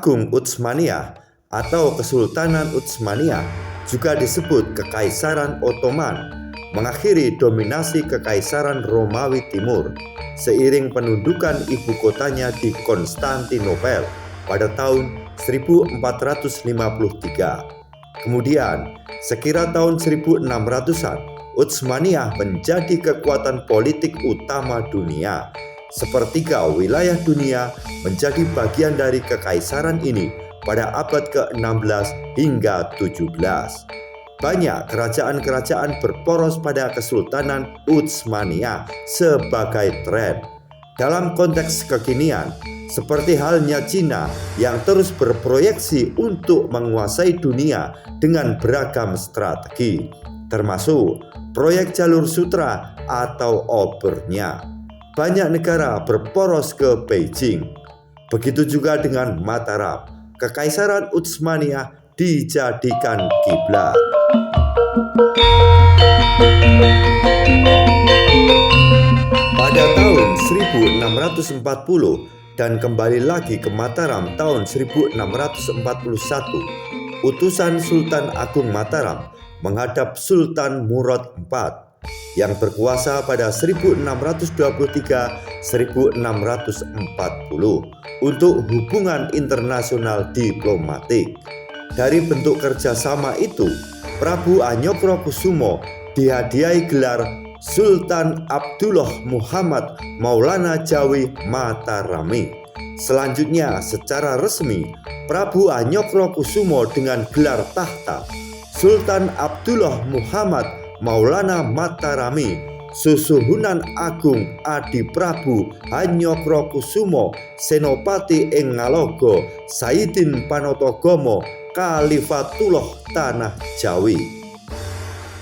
Agung Utsmaniyah atau Kesultanan Utsmaniyah, juga disebut Kekaisaran Ottoman, mengakhiri dominasi Kekaisaran Romawi Timur seiring penundukan ibu kotanya di Konstantinopel pada tahun 1453. Kemudian, sekira tahun 1600-an, Utsmaniyah menjadi kekuatan politik utama dunia. Sepertiga wilayah dunia menjadi bagian dari kekaisaran ini pada abad ke-16 hingga 17. Banyak kerajaan-kerajaan berporos pada Kesultanan Utsmaniyah sebagai tren. Dalam konteks kekinian, seperti halnya Cina yang terus berproyeksi untuk menguasai dunia dengan beragam strategi, termasuk proyek jalur sutra atau obernya. Banyak negara berporos ke Beijing. Begitu juga dengan Mataram. Kekaisaran Utsmaniyah dijadikan kiblat. Pada tahun 1640 dan kembali lagi ke Mataram tahun 1641, utusan Sultan Agung Mataram menghadap Sultan Murad IV yang berkuasa pada 1623-1640 untuk hubungan internasional diplomatik. Dari bentuk kerjasama itu, Prabu Anyokrokusumo dihadiahi gelar Sultan Abdullah Muhammad Maulana Jawi Matarami. Selanjutnya, secara resmi, Prabu Anyokrokusumo dengan gelar tahta Sultan Abdullah Muhammad Maulana Matarami, Susuhunan Agung Adi Prabu Anyokrokusumo Senopati ing Ngalogo Saidin Panotogomo Khalifatullah Tanah Jawi.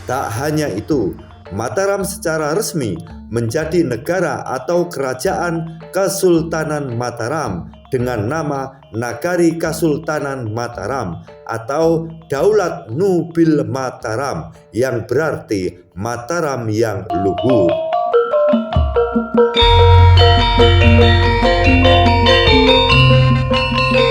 Tak hanya itu, Mataram secara resmi menjadi negara atau kerajaan Kesultanan Mataram dengan nama Nagari Kesultanan Mataram atau Daulat Nubil Mataram yang berarti Mataram yang luhur.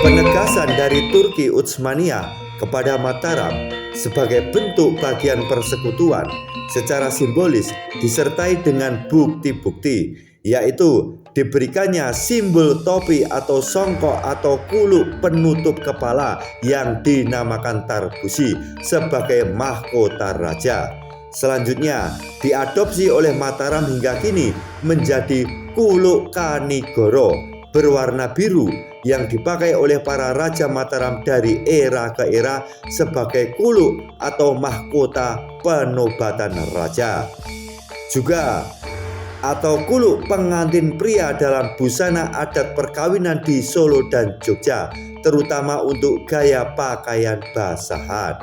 Penegasan dari Turki Utsmaniyah kepada Mataram sebagai bentuk bagian persekutuan secara simbolis disertai dengan bukti-bukti, yaitu diberikannya simbol topi atau songkok atau kuluk penutup kepala yang dinamakan tarbusi sebagai mahkota raja. Selanjutnya diadopsi oleh Mataram hingga kini menjadi kuluk Kanigoro berwarna biru yang dipakai oleh para raja Mataram dari era ke era sebagai kuluk atau mahkota penobatan raja. Juga atau kuluk pengantin pria dalam busana adat perkawinan di Solo dan Jogja, terutama untuk gaya pakaian basahan.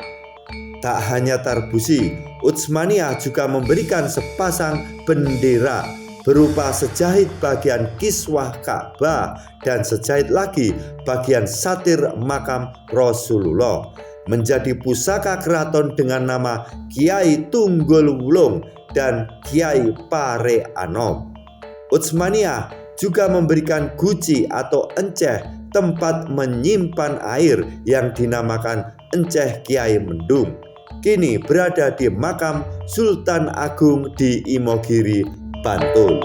Tak hanya tarbusi, Utsmaniyah juga memberikan sepasang bendera berupa sejahit bagian kiswah Ka'bah dan sejahit lagi bagian satir makam Rasulullah, menjadi pusaka keraton dengan nama Kiai Tunggul Wulung dan Kiai Pare Anom. Utsmaniyah juga memberikan guci atau enceh, tempat menyimpan air yang dinamakan Enceh Kiai Mendung, kini berada di makam Sultan Agung di Imogiri, Bantul.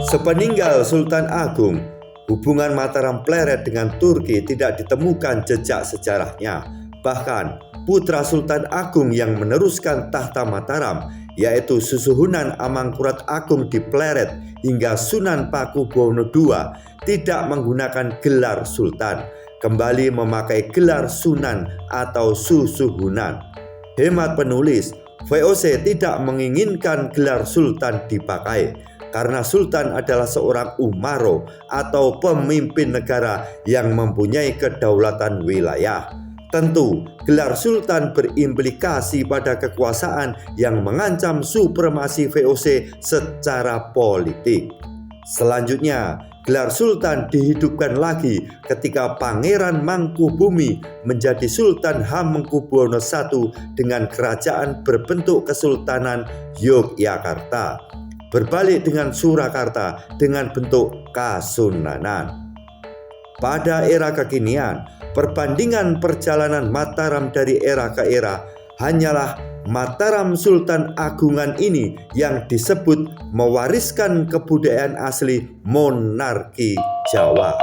Sepeninggal Sultan Agung, hubungan Mataram Pleret dengan Turki tidak ditemukan jejak sejarahnya. Bahkan putra Sultan Agung yang meneruskan tahta Mataram, yaitu Susuhunan Amangkurat Agung di Pleret hingga Sunan Pakubuwono II, tidak menggunakan gelar Sultan, kembali memakai gelar Sunan atau Susuhunan. Hemat penulis, VOC tidak menginginkan gelar Sultan dipakai karena Sultan adalah seorang umaro atau pemimpin negara yang mempunyai kedaulatan wilayah. Tentu, gelar Sultan berimplikasi pada kekuasaan yang mengancam supremasi VOC secara politik. Selanjutnya, gelar Sultan dihidupkan lagi ketika Pangeran Mangkubumi menjadi Sultan Hamengkubuwono I dengan kerajaan berbentuk Kesultanan Yogyakarta. berbalik dengan Surakarta dengan bentuk Kasunanan. Pada era kekinian, perbandingan perjalanan Mataram dari era ke era hanyalah Mataram Sultan Agungan ini yang disebut mewariskan kebudayaan asli monarki Jawa.